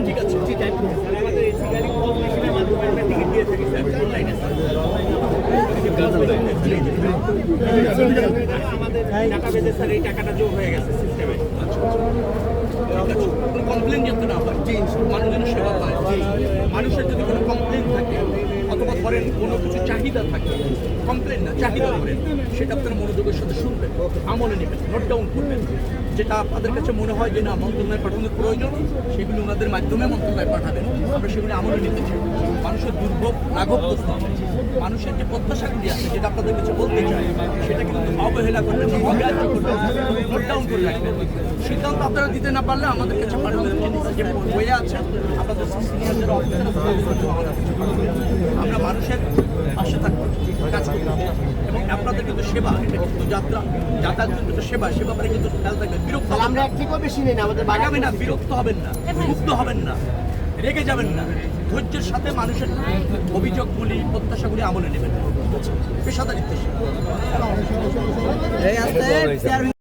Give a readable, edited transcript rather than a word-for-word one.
ঠিক আছে ঠিক আছে আমাদের এসি গাড়ি কম মেশিনের মাধ্যমে আমরা টিকিট দিয়ে থাকি স্যার অনলাইনে আমাদের ডাটাবেজে স্যার এই টাকাটা যোগ হয়ে গেছে সিস্টেমে। কমপ্লেন যাতে না হয়, যে মানুষ যেন সেবা পায়। মানুষের যদি কোনো কমপ্লেন থাকে অথবা ধরেন কোনো কিছু চাহিদা থাকে, কমপ্লেন না চাহিদা করেন, সেটা আপনার মনোযোগের সাথে শুনবেন, আমলে নেবেন, নোট ডাউন করবেন। যেটা আপনাদের কাছে মনে হয় যে না মন্ত্রণালয় পাঠানোর প্রয়োজন, সেগুলো ওনাদের মাধ্যমে মন্ত্রণালয় পাঠাবেন, আমরা সেগুলো আমলে নিতে চাই। মানুষের দুর্ভোগ লাঘব করতে হবে। মানুষের যে প্রত্যাশাগুলি আছে, যেটা আপনাদের কাছে বলতে চাই, সেটা কিন্তু অবহেলা করবেন না, অগ্রাহ্য করবেন, নোট ডাউন করে রাখবেন। সিদ্ধান্ত আপনারা দিতে না পারলে আমাদের কাছে পাঠাবেন, যে বইয়ে আছে আপনাদের সিনিয়রদের অফিসার আমাদের কাছে পাঠাবেন। আমরা মানুষের পাশে থাকবো, কাজ করবো, এবং আপনাদের কিন্তু সেবা, এটা কিন্তু যাতায়াত কিন্তু সেবা, সেবা মানে কিন্তু খেয়াল থাকবেন, বিরক্ত হবেন আমরা না, একটিও বেশি নেই না আমাদের বাগাবে না, বিরক্ত হবেন না, মুগ্ধ হবেন না, রেগে যাবেন না, ধৈর্যের সাথে মানুষের অভিযোগগুলি প্রত্যাশাগুলি আমলে নেবেন, পেশাদারিত্বের সাথে।